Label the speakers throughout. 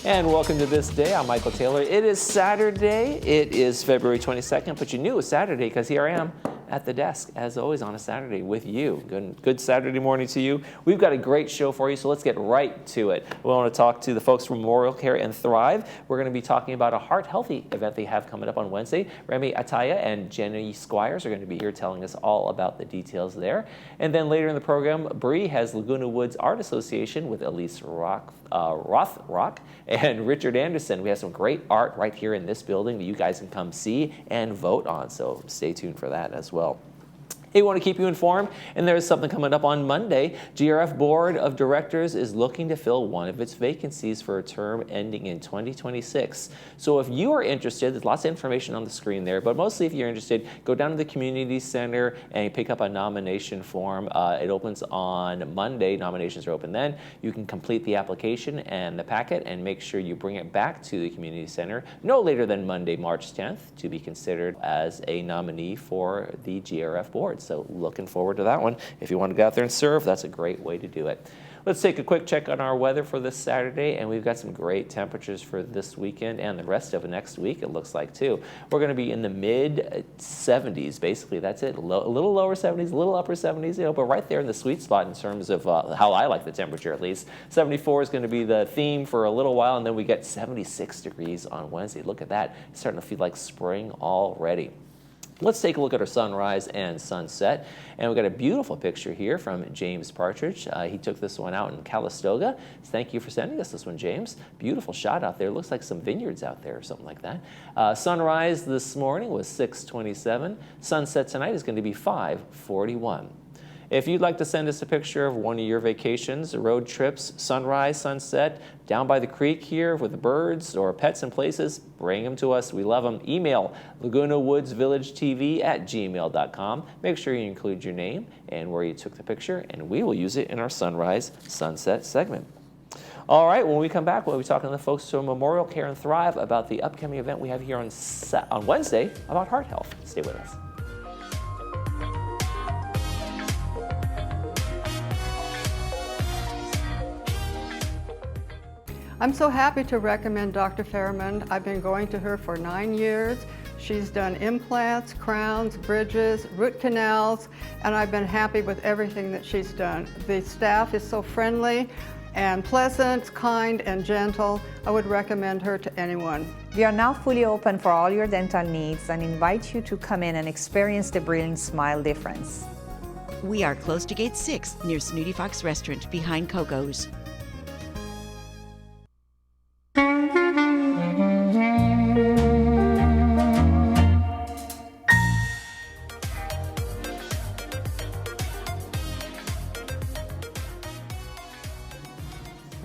Speaker 1: And welcome to This Day. I'm Michael Taylor. It is Saturday. It is February 22nd, but you knew it was Saturday because here I am at the desk, as always, on a Saturday with you. Good Saturday morning to you. We've got a great show for you, so let's get right to it. We want to talk to the folks from Memorial Care and Thrive. We're going to be talking about a Heart Healthy event they have coming up on Wednesday. Remy Ataya and Jenny Squires are going to be here telling us all about the details there. And then later in the program, Bree has Laguna Woods Art Association with Elise Rothrock and Richard Anderson. We have some great art right here in this building that you guys can come see and vote on, so stay tuned for that as well. Hey, we want to keep you informed, and there's something coming up on Monday. GRF Board of Directors is looking to fill one of its vacancies for a term ending in 2026. So if you are interested, there's lots of information on the screen there, but mostly if you're interested, go down to the community center and pick up a nomination form. It opens on Monday. Nominations are open then. You can complete the application and the packet and make sure you bring it back to the community center no later than Monday, March 10th, to be considered as a nominee for the GRF board. So looking forward to that one. If you want to go out there and serve, that's a great way to do it. Let's take a quick check on our weather for this Saturday, and we've got some great temperatures for this weekend and the rest of next week, it looks like, too. We're going to be in the mid-70s, basically. That's it. A little lower 70s, a little upper 70s, but right there in the sweet spot in terms of how I like the temperature, at least. 74 is going to be the theme for a little while, and then we get 76 degrees on Wednesday. Look at that. It's starting to feel like spring already. Let's take a look at our sunrise and sunset. And we've got a beautiful picture here from James Partridge. He took this one out in Calistoga. Thank you for sending us this one, James. Beautiful shot out there. Looks like some vineyards out there or something like that. Sunrise this morning was 6:27. Sunset tonight is going to be 5:41. If you'd like to send us a picture of one of your vacations, road trips, sunrise, sunset, down by the creek here with the birds or pets and places, bring them to us. We love them. Email lagunawoodsvillagetv@gmail.com. Make sure you include your name and where you took the picture, and we will use it in our sunrise, sunset segment. All right, when we come back, we'll be talking to the folks from Memorial Care and Thrive about the upcoming event we have here on Wednesday about heart health. Stay with us.
Speaker 2: I'm so happy to recommend Dr. Fairman. I've been going to her for 9 years. She's done implants, crowns, bridges, root canals, and I've been happy with everything that she's done. The staff is so friendly and pleasant, kind, and gentle. I would recommend her to anyone.
Speaker 3: We are now fully open for all your dental needs and invite you to come in and experience the brilliant smile difference.
Speaker 4: We are close to Gate 6 near Snooty Fox Restaurant behind Coco's.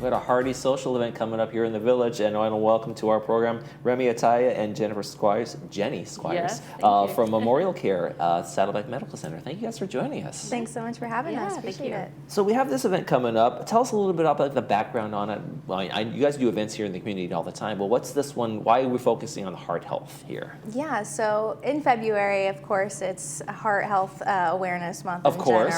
Speaker 1: We've got a hearty social event coming up here in the village, and I want to welcome to our program Remy Ataya and Jenny Squires from Memorial Care Saddleback Medical Center. Thank you guys for joining us.
Speaker 5: Thanks so much for having us. Appreciate it.
Speaker 1: So we have this event coming up. Tell us a little bit about the background on it. Well, you guys do events here in the community all the time, but what's this one? Why are we focusing on heart health here?
Speaker 5: Yeah, so in February, of course, it's Heart Health Awareness Month in general. Of course,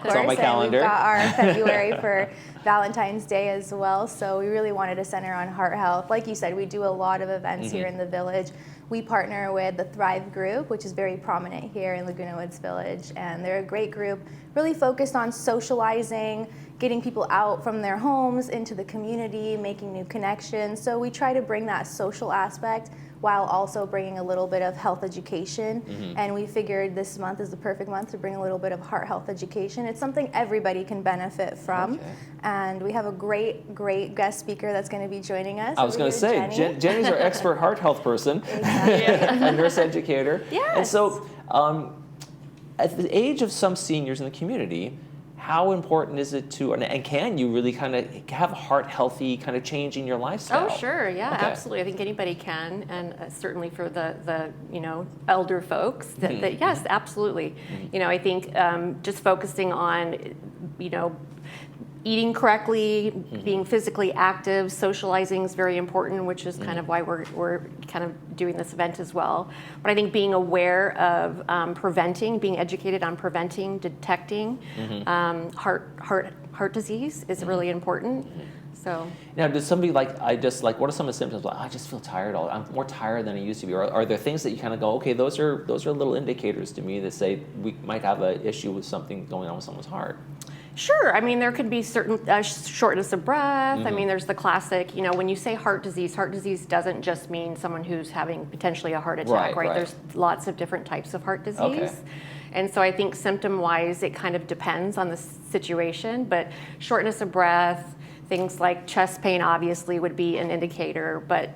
Speaker 1: it's on my calendar.
Speaker 5: And we've got our February for Valentine's Day as well, so we really wanted to center on heart health. Like you said, we do a lot of events here in the village. We partner with the Thrive group, which is very prominent here in Laguna Woods Village, and they're a great group, really focused on socializing, getting people out from their homes into the community, making new connections. So we try to bring that social aspect while also bringing a little bit of health education. And we figured this month is the perfect month to bring a little bit of heart health education. It's something everybody can benefit from. And we have a great guest speaker that's going to be joining us.
Speaker 1: I was going to say, Jenny's our expert heart health person, a nurse educator.
Speaker 5: Yes.
Speaker 1: And so at the age of some seniors in the community, how important is it to, and can you really kind of have a heart healthy kind of change in your lifestyle?
Speaker 6: Oh, sure, yeah, absolutely. I think anybody can, and certainly for the elder folks, that yes, absolutely. I think just focusing on, eating correctly, being physically active, socializing is very important, which is kind of why we're kind of doing this event as well. But I think being aware of preventing, being educated on preventing, detecting heart disease is really important. So
Speaker 1: Now, does somebody what are some of the symptoms? Like, I just feel tired I'm more tired than I used to be. Or are there things that you kind of go, okay, those are little indicators to me that say we might have an issue with something going on with someone's heart?
Speaker 6: sure, I mean, there could be certain shortness of breath. I mean, there's the classic, when you say heart disease doesn't just mean someone who's having potentially a heart attack, right? There's lots of different types of heart disease.
Speaker 1: Okay.
Speaker 6: And so I think symptom-wise, it kind of depends on the situation, but shortness of breath, things like chest pain obviously would be an indicator, but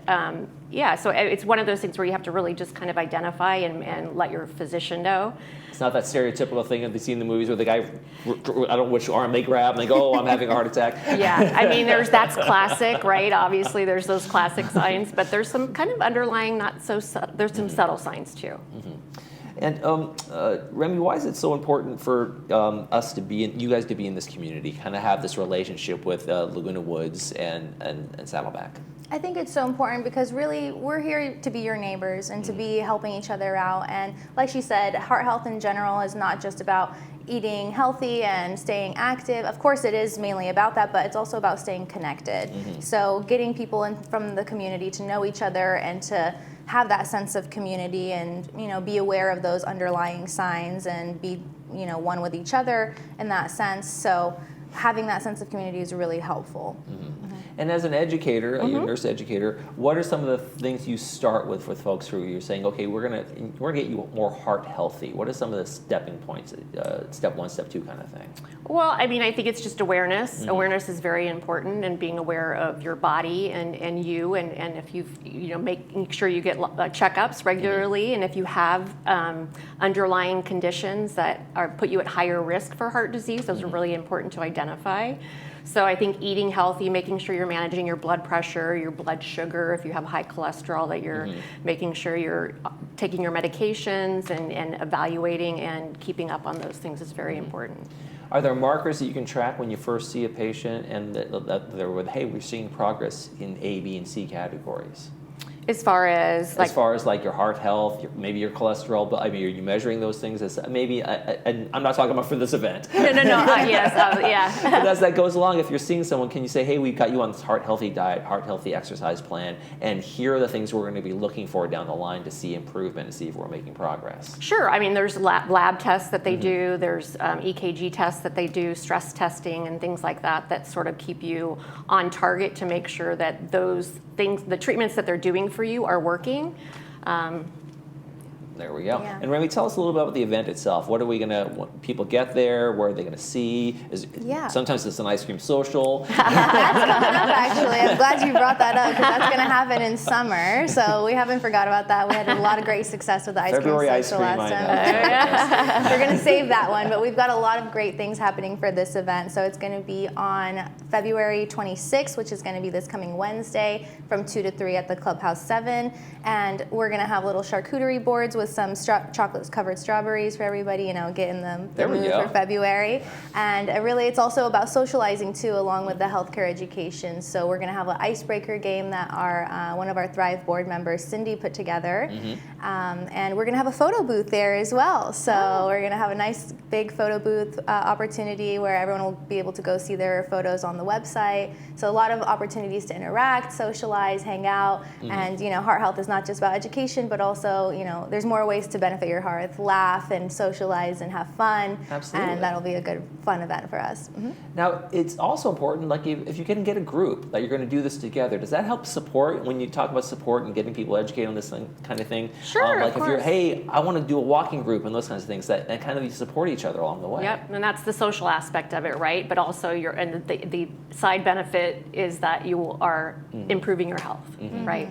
Speaker 6: yeah, so it's one of those things where you have to really just kind of identify and let your physician know.
Speaker 1: It's not that stereotypical thing that they see in the movies where the guy, I don't know which arm they grab and they go, oh, I'm having a heart attack.
Speaker 6: Yeah, I mean, that's classic, right? Obviously, there's those classic signs, but there's some kind of underlying there's some subtle signs too.
Speaker 1: And Remy, why is it so important for you guys to be in this community, kind of have this relationship with Laguna Woods and Saddleback?
Speaker 5: I think it's so important because really we're here to be your neighbors and to be helping each other out. And like she said, heart health in general is not just about eating healthy and staying active. Of course it is mainly about that, but it's also about staying connected. So getting people from the community to know each other and to have that sense of community and be aware of those underlying signs and be one with each other in that sense. So having that sense of community is really helpful.
Speaker 1: And as an educator, a nurse educator, what are some of the things you start with folks who you're saying, okay, we're gonna get you more heart healthy? What are some of the stepping points, step 1, step 2 kind of thing? Well,
Speaker 6: I mean, I think it's just awareness. Awareness is very important, and being aware of your body and you, and if making sure you get checkups regularly, and if you have underlying conditions that put you at higher risk for heart disease, those are really important to identify. So I think eating healthy, making sure you're managing your blood pressure, your blood sugar, if you have high cholesterol, that you're making sure you're taking your medications and evaluating and keeping up on those things is very important.
Speaker 1: Are there markers that you can track when you first see a patient and that they're with, hey, we're seeing progress in A, B, and C categories?
Speaker 6: As far as
Speaker 1: your heart health, maybe your cholesterol, but I mean, are you measuring those things as maybe? And I'm not talking about for this event.
Speaker 6: No. Yes, yeah.
Speaker 1: But as that goes along, if you're seeing someone, can you say, hey, we've got you on this heart healthy diet, heart healthy exercise plan, and here are the things we're going to be looking for down the line to see improvement and see if we're making progress?
Speaker 6: Sure. I mean, there's lab tests that they do. There's EKG tests that they do, stress testing, and things like that sort of keep you on target to make sure that those things, the treatments that they're doing for you, are working.
Speaker 1: There we go.
Speaker 5: Yeah.
Speaker 1: And Remy, tell us a little bit about the event itself. What are we going to, when people get there, what are they going to see? Sometimes it's an ice cream social.
Speaker 5: That's coming up, actually. I'm glad you brought that up because that's going to happen in summer. So we haven't forgot about that. We had a lot of great success with the ice
Speaker 1: February
Speaker 5: cream
Speaker 1: ice
Speaker 5: social
Speaker 1: cream,
Speaker 5: last
Speaker 1: I
Speaker 5: time. We're going to save that one, but we've got a lot of great things happening for this event. So it's going to be on February 26th, which is going to be this coming Wednesday from 2 to 3 at the Clubhouse 7. And we're going to have little charcuterie boards with some chocolate-covered strawberries for everybody, get in the mood for February. And really, it's also about socializing, too, along with the healthcare education. So we're going to have an icebreaker game that one of our Thrive board members, Cindy, put together. And we're going to have a photo booth there as well. So we're going to have a nice big photo booth opportunity where everyone will be able to go see their photos on the website. So a lot of opportunities to interact, socialize, hang out. And, heart health is not just about education, but also, there's more ways to benefit your heart. Laugh and socialize and have fun.
Speaker 1: Absolutely.
Speaker 5: And that'll be a good, fun event for us.
Speaker 1: Now, it's also important, like if you can get a group that you're going to do this together, does that help support when you talk about support and getting people educated on this kind of thing?
Speaker 6: Sure,
Speaker 1: like if you're, hey, I want to do a walking group and those kinds of things, that kind of support each other along the way.
Speaker 6: Yep, and that's the social aspect of it, right? But also the side benefit is that you are improving your health, right?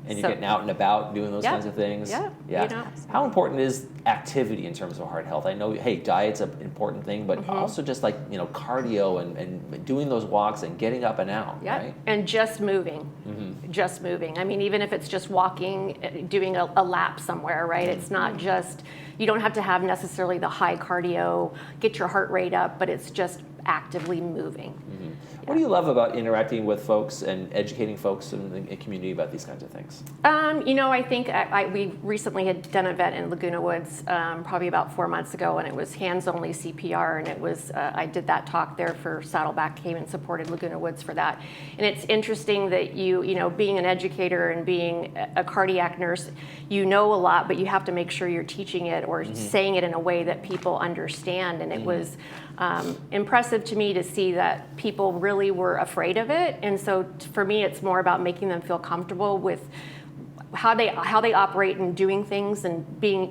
Speaker 1: And you're getting out and about doing those kinds of things.
Speaker 6: Yeah.
Speaker 1: How important is activity in terms of heart health? I know, hey, diet's an important thing, but also just like, cardio and doing those walks and getting up and out, right?
Speaker 6: And just moving. Just moving. I mean, even if it's just walking, doing a lap somewhere, right? It's not just, you don't have to have necessarily the high cardio, get your heart rate up, but it's just actively moving.
Speaker 1: What do you love about interacting with folks and educating folks in the community about these kinds of things?
Speaker 6: I think we recently had done an event in Laguna Woods probably about 4 months ago, and it was hands-only CPR, and it was I did that talk there for Saddleback, came and supported Laguna Woods for that. And it's interesting that being an educator and being a cardiac nurse, you know a lot, but you have to make sure you're teaching it or saying it in a way that people understand. And it was impressive to me to see that people really were afraid of it. And so for me, it's more about making them feel comfortable with how they operate and doing things and being,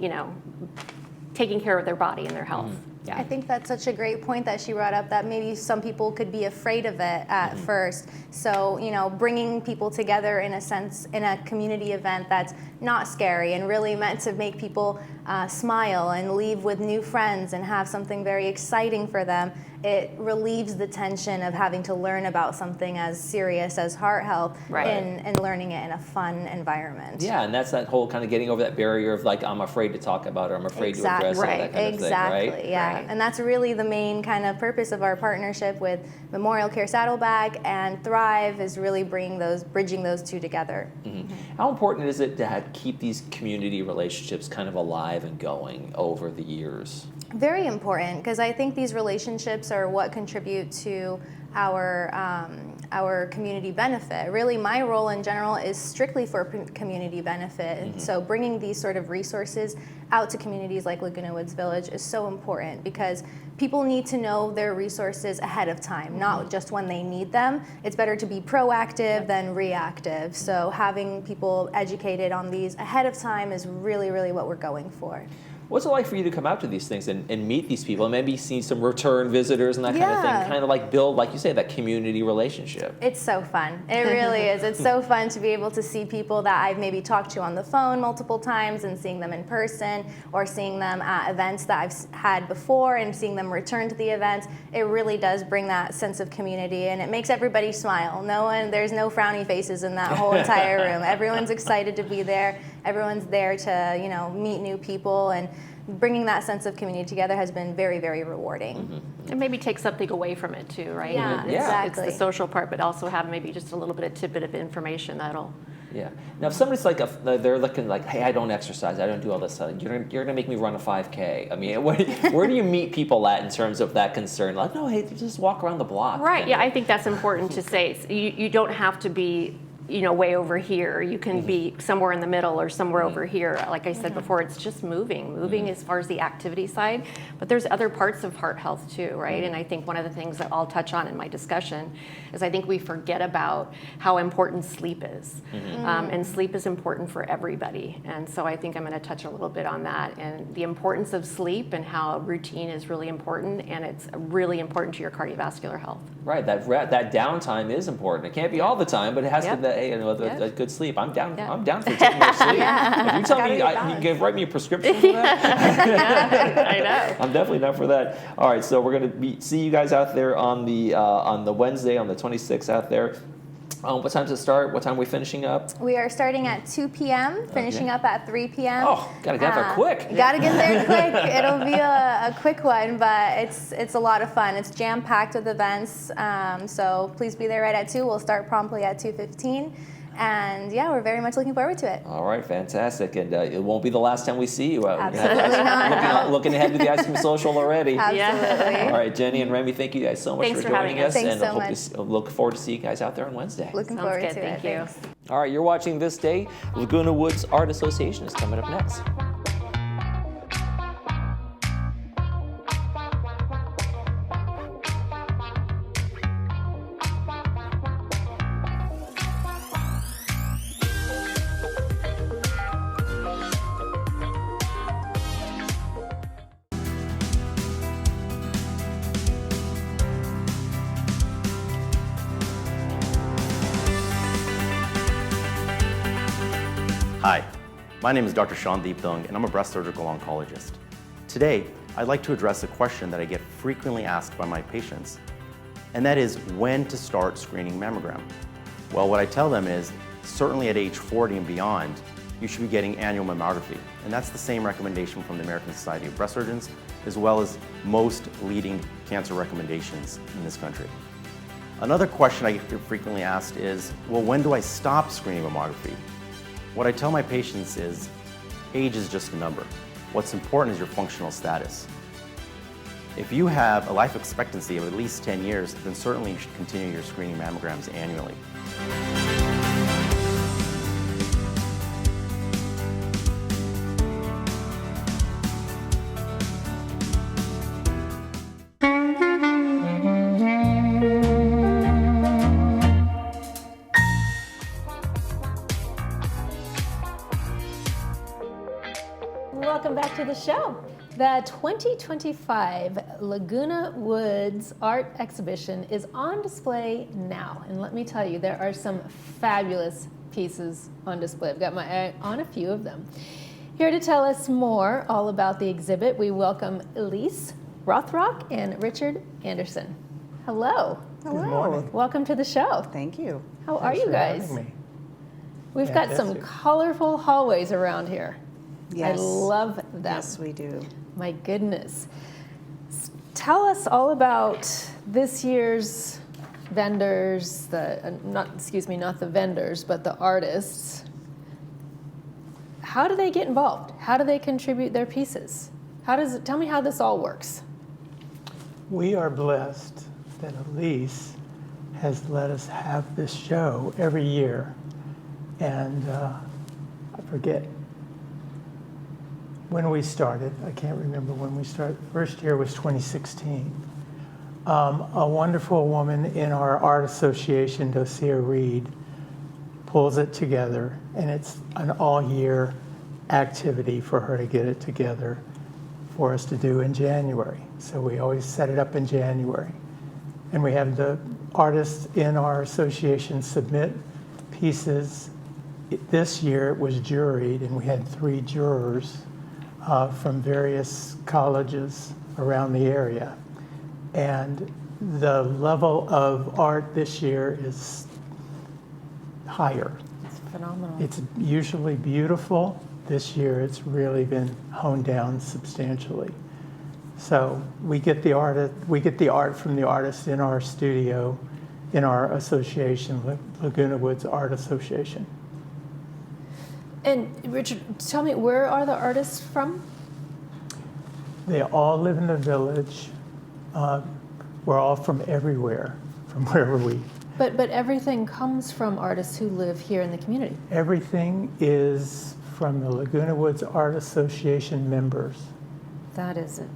Speaker 6: taking care of their body and their health.
Speaker 5: I think that's such a great point that she brought up, that maybe some people could be afraid of it at first. So, bringing people together in a sense, in a community event that's not scary and really meant to make people smile and leave with new friends and have something very exciting for them, it relieves the tension of having to learn about something as serious as heart health and learning it in a fun environment.
Speaker 1: Yeah, and that's that whole kind of getting over that barrier of like, I'm afraid to talk about it, or I'm afraid to address it, that kind of thing, right?
Speaker 5: Yeah.
Speaker 6: Right.
Speaker 5: And that's really the main kind of purpose of our partnership with Memorial Care Saddleback and Thrive, is really bringing bridging those two together.
Speaker 1: How important is it to keep these community relationships kind of alive and going over the years?
Speaker 5: Very important, because I think these relationships are what contribute to our community benefit. Really, my role in general is strictly for community benefit. And so bringing these sort of resources out to communities like Laguna Woods Village is so important, because people need to know their resources ahead of time, not just when they need them. It's better to be proactive than reactive. So having people educated on these ahead of time is really, really what we're going for.
Speaker 1: What's it like for you to come out to these things and meet these people and maybe see some return visitors and that kind of thing, kind of like build, like you say, that community relationship?
Speaker 5: It's so fun. It really is. It's so fun to be able to see people that I've maybe talked to on the phone multiple times and seeing them in person, or seeing them at events that I've had before and seeing them return to the events. It really does bring that sense of community, and it makes everybody smile. There's no frowny faces in that whole entire room. Everyone's excited to be there. Everyone's there to, meet new people, and bringing that sense of community together has been very, very rewarding.
Speaker 6: And maybe take something away from it too, right?
Speaker 5: Yeah, exactly.
Speaker 6: It's the social part, but also have maybe just a little bit of tidbit of information that'll.
Speaker 1: Yeah. Now, if somebody's like, they're looking like, hey, I don't exercise, I don't do all this stuff, you're gonna make me run a 5K. I mean, where do you meet people at in terms of that concern? Like, no, hey, just walk around the block.
Speaker 6: Right. Yeah, I think that's important to say. You don't have to be, way over here. You can be somewhere in the middle or somewhere over here. Like I said before, it's just moving as far as the activity side. But there's other parts of heart health too, right? And I think one of the things that I'll touch on in my discussion is I think we forget about how important sleep is. And sleep is important for everybody. And so I think I'm going to touch a little bit on that and the importance of sleep and how routine is really important, and it's really important to your cardiovascular health.
Speaker 1: Right. That downtime is important. It can't be all the time, but it has to be. A good sleep. I'm down. I'm down for taking more sleep. If you tell me you can write me a prescription for that,
Speaker 6: I know.
Speaker 1: I'm definitely not for that. All right, so we're going to see you guys out there on the Wednesday, on the 26th out there. What time does it start? What time are we finishing up?
Speaker 5: We are starting at 2 p.m., finishing up at 3 p.m.
Speaker 1: Oh, gotta get there quick.
Speaker 5: Gotta get there quick. It'll be a quick one, but it's a lot of fun. It's jam-packed with events, so please be there right at 2. We'll start promptly at 2:15. And yeah, we're very much looking forward to it.
Speaker 1: All right, fantastic. And it won't be the last time we see you.
Speaker 5: Absolutely not.
Speaker 1: Looking ahead to the Ice Cream Social already.
Speaker 5: Absolutely.
Speaker 1: All right, Jenny and Remy, thank you guys so much
Speaker 6: Thanks
Speaker 1: for
Speaker 6: for
Speaker 1: joining
Speaker 6: having us.
Speaker 1: us.
Speaker 5: Thanks
Speaker 1: and
Speaker 5: so much.
Speaker 1: look forward to seeing you guys out there on Wednesday.
Speaker 5: Looking
Speaker 6: Sounds
Speaker 5: forward
Speaker 6: good.
Speaker 5: to
Speaker 6: Thank
Speaker 5: it.
Speaker 6: you.
Speaker 5: Thanks.
Speaker 1: All right, you're watching This Day. Laguna Woods Art Association is coming up next.
Speaker 7: Hi, my name is Dr. Shandeep Dung, and I'm a breast surgical oncologist. Today, I'd like to address a question that I get frequently asked by my patients, and that is when to start screening mammogram. Well, what I tell them is, certainly at age 40 and beyond, you should be getting annual mammography, and that's the same recommendation from the American Society of Breast Surgeons as well as most leading cancer recommendations in this country. Another question I get frequently asked is, well, when do I stop screening mammography? What I tell my patients is, age is just a number. What's important is your functional status. If you have a life expectancy of at least 10 years, then certainly you should continue your screening mammograms annually.
Speaker 8: Welcome back to the show. The 2025 Laguna Woods Art Exhibition is on display now. And let me tell you, there are some fabulous pieces on display. I've got my eye on a few of them. Here to tell us more all about the exhibit, we welcome Elise Rothrock and Richard Anderson. Hello.
Speaker 9: Good morning.
Speaker 8: Welcome to the show.
Speaker 9: Thank you.
Speaker 8: How are
Speaker 9: Thanks
Speaker 8: you
Speaker 9: for
Speaker 8: guys?
Speaker 9: having me.
Speaker 8: We've got some
Speaker 9: Fantastic.
Speaker 8: colorful hallways around here.
Speaker 9: Yes.
Speaker 8: I love them.
Speaker 9: Yes, we do.
Speaker 8: My goodness. Tell us all about this year's vendors, not the vendors, but the artists. How do they get involved? How do they contribute their pieces? Tell me how this all works.
Speaker 10: We are blessed that Elise has let us have this show every year. And I forget when we started. I can't remember when we started. First year was 2016. A wonderful woman in our art association, Docia Reed, pulls it together, and it's an all-year activity for her to get it together for us to do in January. So we always set it up in January. And we have the artists in our association submit pieces. This year it was juried, and we had 3 jurors from various colleges around the area. And the level of art this year is higher.
Speaker 8: It's phenomenal.
Speaker 10: It's usually beautiful. This year it's really been honed down substantially. So we get the art from the artists in our studio, in our association, Laguna Woods Art Association.
Speaker 8: And Richard, tell me, where are the artists from?
Speaker 10: They all live in the village. We're all from everywhere, from wherever we.
Speaker 8: But everything comes from artists who live here in the community.
Speaker 10: Everything is from the Laguna Woods Art Association members.
Speaker 8: That is it.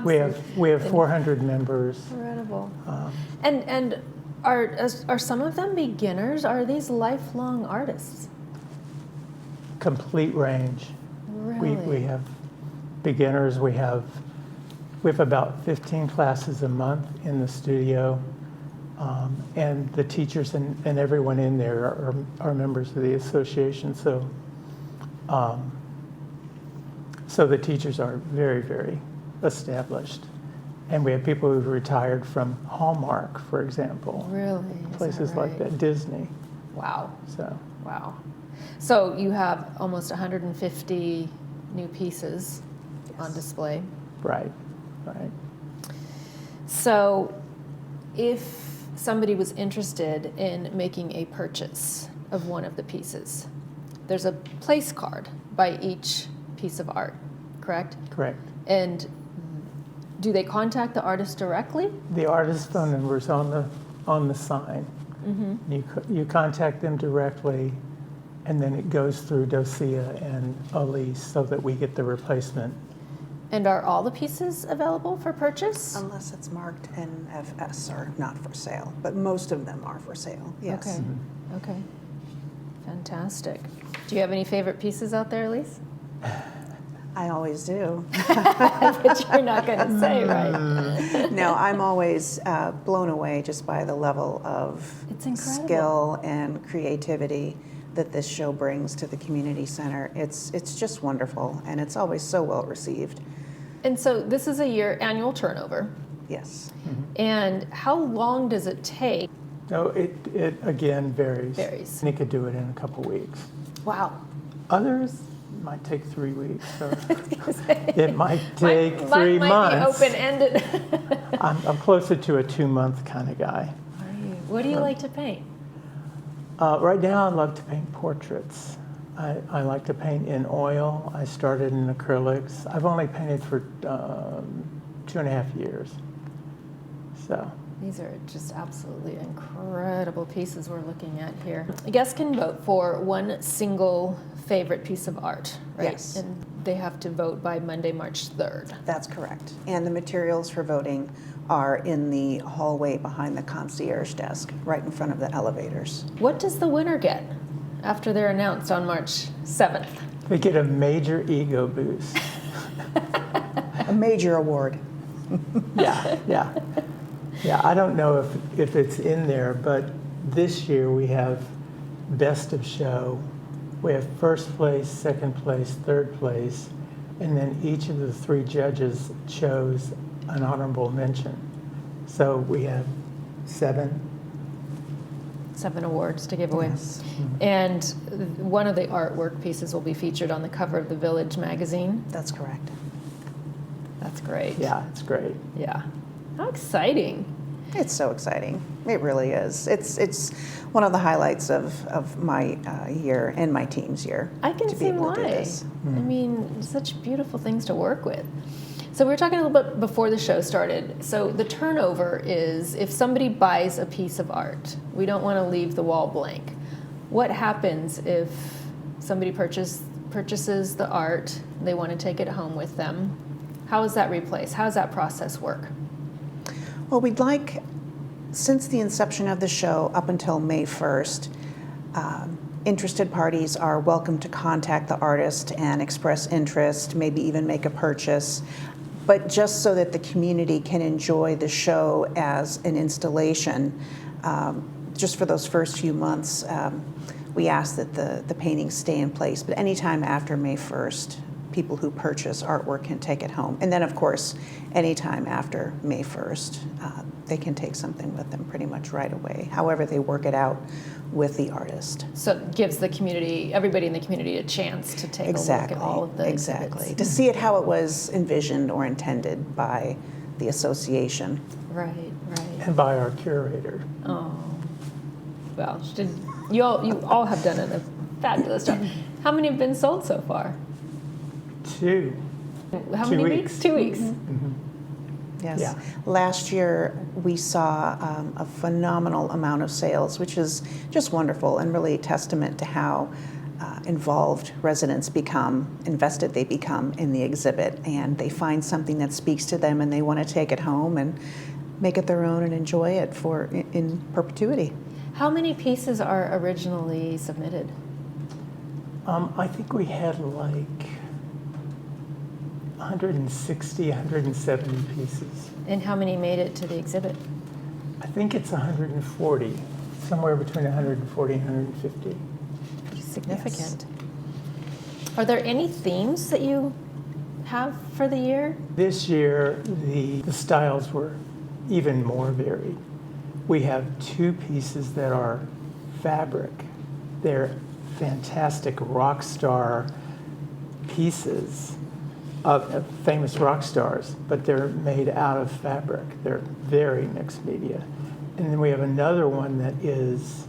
Speaker 10: We have 400 members.
Speaker 8: Incredible. And are some of them beginners? Are these lifelong artists?
Speaker 10: Complete range.
Speaker 8: Really?
Speaker 10: We have beginners. We have about 15 classes a month in the studio, and the teachers and everyone in there are members of the association. So the teachers are very, very established. And we have people who've retired from Hallmark, for example.
Speaker 8: Really? Is
Speaker 10: Places
Speaker 8: that
Speaker 10: like
Speaker 8: right?
Speaker 10: that, Disney.
Speaker 8: Wow.
Speaker 10: So
Speaker 8: Wow. So you have almost 150 new pieces on display.
Speaker 10: right.
Speaker 8: So if somebody was interested in making a purchase of one of the pieces, there's a place card by each piece of art, correct?
Speaker 10: Correct.
Speaker 8: And do they contact the artist directly?
Speaker 10: The artist's phone number is on the sign.
Speaker 8: Mm-hmm.
Speaker 10: You contact them directly, and then it goes through Docia and Elise so that we get the replacement.
Speaker 8: And are all the pieces available for purchase?
Speaker 9: Unless it's marked NFS or not for sale, but most of them are for sale, yes.
Speaker 8: Okay. Okay. Fantastic. Do you have any favorite pieces out there, Elise?
Speaker 9: I always do.
Speaker 8: But you're not going to say, right?
Speaker 9: No, I'm always blown away just by the level of
Speaker 8: It's incredible.
Speaker 9: skill and creativity that this show brings to the community center. It's just wonderful, and it's always so well received.
Speaker 8: And so this is a annual turnover.
Speaker 9: Yes.
Speaker 8: And how long does it take?
Speaker 10: No, it again varies.
Speaker 8: Varies.
Speaker 10: You could do it in a couple weeks.
Speaker 8: Wow.
Speaker 10: Others, might take 3 weeks, or it might take
Speaker 8: Mine
Speaker 10: 3
Speaker 8: might
Speaker 10: months.
Speaker 8: be open-ended.
Speaker 10: I'm closer to a 2-month kind of guy.
Speaker 8: What do you like to paint?
Speaker 10: Right now, I love to paint portraits. I like to paint in oil. I started in acrylics. I've only painted for 2.5 years. So.
Speaker 8: These are just absolutely incredible pieces we're looking at here. Guests can vote for one single favorite piece of art, right?
Speaker 9: Yes.
Speaker 8: And they have to vote by Monday, March 3rd.
Speaker 9: That's correct. And the materials for voting are in the hallway behind the concierge desk, right in front of the elevators.
Speaker 8: What does the winner get after they're announced on March 7th?
Speaker 10: They get a major ego boost.
Speaker 9: A major award.
Speaker 10: Yeah. I don't know if it's in there, but this year we have best of show. We have first place, second place, third place, and then each of the 3 judges chose an honorable mention. So we have 7
Speaker 8: awards to give away.
Speaker 9: Yes.
Speaker 8: And one of the artwork pieces will be featured on the cover of the Village magazine.
Speaker 9: That's correct.
Speaker 8: That's great.
Speaker 10: Yeah, it's great.
Speaker 8: Yeah. How exciting.
Speaker 9: It's so exciting. It really is. It's one of the highlights of my year and my team's year.
Speaker 8: I can
Speaker 9: to be
Speaker 8: see
Speaker 9: able
Speaker 8: why.
Speaker 9: to do this.
Speaker 8: I mean, such beautiful things to work with. So we were talking a little bit before the show started. So the turnover is if somebody buys a piece of art, we don't want to leave the wall blank. What happens if somebody purchases the art, they want to take it home with them? How is that replaced? How does that process work?
Speaker 9: Well, we'd like, since the inception of the show up until May 1st, interested parties are welcome to contact the artist and express interest, maybe even make a purchase. But just so that the community can enjoy the show as an installation, just for those first few months, we ask that the paintings stay in place. But anytime after May 1st, people who purchase artwork can take it home. And then, of course, anytime after May 1st, they can take something with them pretty much right away, however they work it out with the artist.
Speaker 8: So it gives the community, everybody in the community, a chance to take a look at all of the exhibits.
Speaker 9: To see it how it was envisioned or intended by the association.
Speaker 8: Right.
Speaker 10: And by our curator.
Speaker 8: Oh, well, you all have done a fabulous job. How many have been sold so far?
Speaker 10: 2.
Speaker 8: How
Speaker 10: 2
Speaker 8: many
Speaker 10: weeks.
Speaker 8: weeks? 2 weeks.
Speaker 9: Yes.
Speaker 10: Yeah.
Speaker 9: Last year, we saw a phenomenal amount of sales, which is just wonderful and really a testament to how involved residents become, invested they become in the exhibit, and they find something that speaks to them and they want to take it home and make it their own and enjoy it in perpetuity.
Speaker 8: How many pieces are originally submitted?
Speaker 10: I think we had like 160, 170 pieces.
Speaker 8: And how many made it to the exhibit?
Speaker 10: I think it's 140, somewhere between 140 and 150.
Speaker 8: Pretty significant. Are there any themes that you have for the year?
Speaker 10: This year, the styles were even more varied. We have 2 pieces that are fabric. They're fantastic rock star pieces of famous rock stars, but they're made out of fabric. They're very mixed media. And then we have another one that is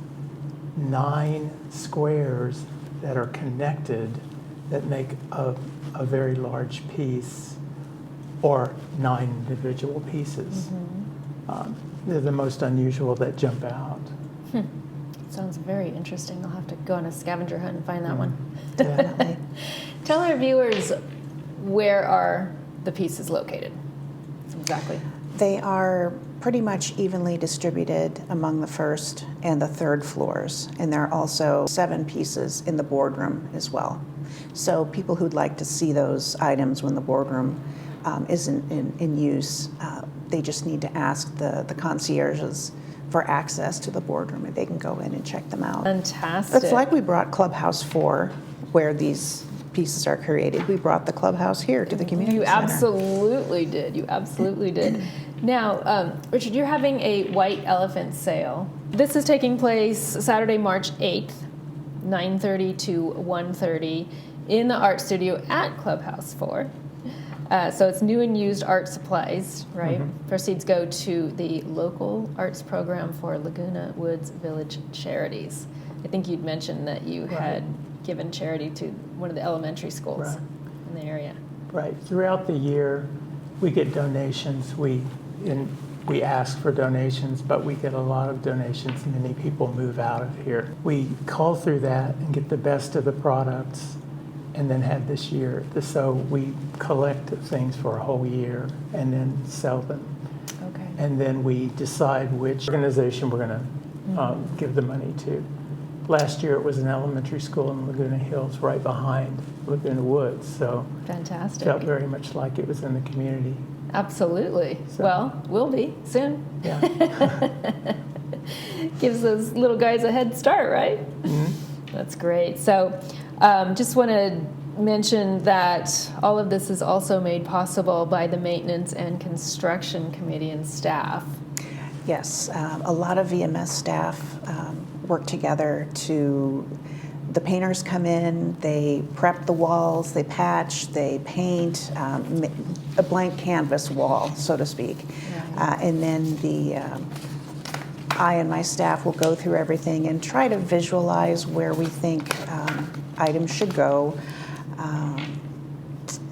Speaker 10: 9 squares that are connected that make a very large piece, or 9 individual pieces. They're the most unusual that jump out.
Speaker 8: Sounds very interesting. I'll have to go on a scavenger hunt and find that one.
Speaker 10: Definitely.
Speaker 8: Tell our viewers, where are the pieces located? Exactly.
Speaker 9: They are pretty much evenly distributed among the first and the third floors, and there are also 7 pieces in the boardroom as well. So people who'd like to see those items when the boardroom isn't in use, they just need to ask the concierges for access to the boardroom, and they can go in and check them out.
Speaker 8: Fantastic.
Speaker 9: It's like we brought Clubhouse 4, where these pieces are created. We brought the Clubhouse here to the community
Speaker 8: You
Speaker 9: center.
Speaker 8: absolutely did. You absolutely did. Now, Richard, you're having a white elephant sale. This is taking place Saturday, March 8th, 9:30 to 1:30. in the art studio at Clubhouse 4. So it's new and used art supplies, right? Proceeds go to the local arts program for Laguna Woods Village Charities. I think you'd mentioned that you had given charity to one of the elementary schools in the area.
Speaker 10: Right. Throughout the year, we get donations. We ask for donations, but we get a lot of donations. Many people move out of here. We call through that and get the best of the products, and then have this year. So we collect things for a whole year and then sell them.
Speaker 8: Okay.
Speaker 10: And then we decide which organization we're going to give the money to. Last year it was an elementary school in Laguna Hills right behind Laguna Woods, so
Speaker 8: Fantastic.
Speaker 10: felt very much like it was in the community.
Speaker 8: Absolutely.
Speaker 10: So-
Speaker 8: Well, will be soon.
Speaker 10: Yeah.
Speaker 8: Gives those little guys a head start, right? That's great. So just want to mention that all of this is also made possible by the Maintenance and Construction Committee and staff.
Speaker 9: Yes, a lot of VMS staff work together to, the painters come in, they prep the walls, they patch, they paint, a blank canvas wall, so to speak. And then I and my staff will go through everything and try to visualize where we think items should go.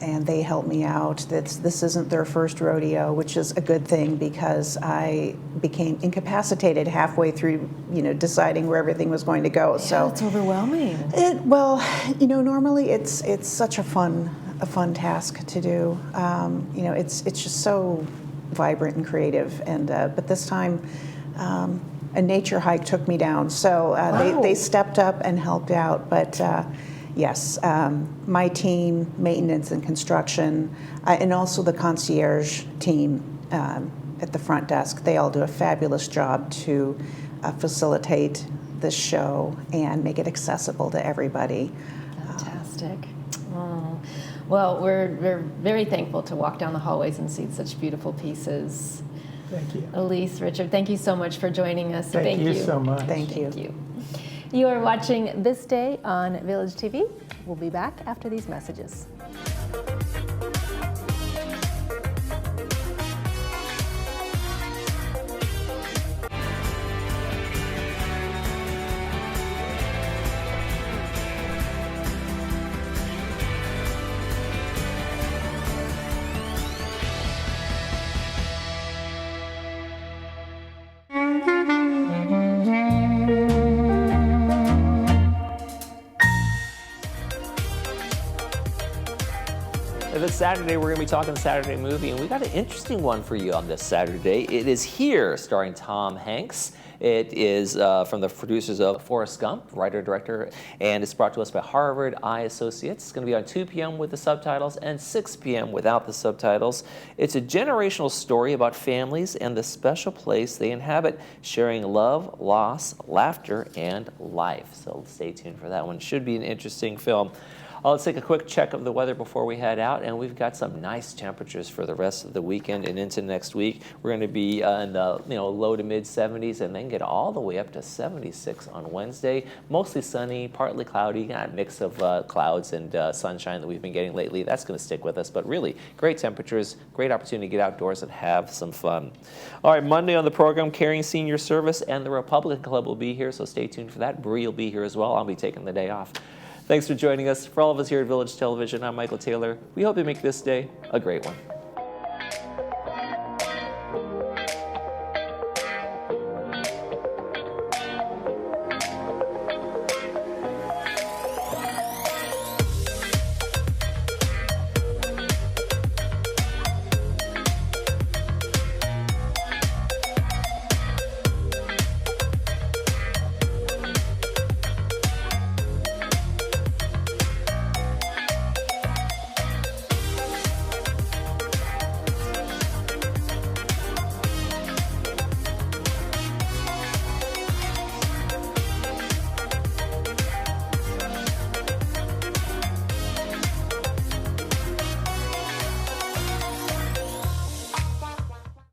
Speaker 9: And they help me out. This isn't their first rodeo, which is a good thing because I became incapacitated halfway through, deciding where everything was going to go. So
Speaker 8: it's overwhelming.
Speaker 9: Normally it's such a fun task to do. It's just so vibrant and creative. And but this time, a nature hike took me down. So they stepped up and helped out. But yes, my team, maintenance and construction, and also the concierge team at the front desk, they all do a fabulous job to facilitate this show and make it accessible to everybody.
Speaker 8: Fantastic. Oh. Well, we're very thankful to walk down the hallways and see such beautiful pieces.
Speaker 10: Thank you.
Speaker 8: Elise, Richard, thank you so much for joining us.
Speaker 10: Thank you so much.
Speaker 9: Thank you.
Speaker 8: Thank you. You are watching This Day on Village TV. We'll be back after these messages.
Speaker 1: This Saturday, we're going to be talking Saturday movie, and we got an interesting one for you on this Saturday. It is Here, starring Tom Hanks. It is from the producers of Forrest Gump, writer-director, and it's brought to us by Harvard Eye Associates. It's going to be on 2 p.m. with the subtitles and 6 p.m. without the subtitles. It's a generational story about families and the special place they inhabit, sharing love, loss, laughter, and life. So stay tuned for that one. Should be an interesting film. Let's take a quick check of the weather before we head out, and we've got some nice temperatures for the rest of the weekend and into next week. We're going to be in the low to mid 70s, and then get all the way up to 76 on Wednesday. Mostly sunny, partly cloudy, got a mix of clouds and sunshine that we've been getting lately. That's going to stick with us, but really great temperatures, great opportunity to get outdoors and have some fun. All right, Monday on the program, Caring Senior Service and the Republican Club will be here, so stay tuned for that. Bree will be here as well. I'll be taking the day off. Thanks for joining us. For all of us here at Village Television, I'm Michael Taylor. We hope you make this day a great one.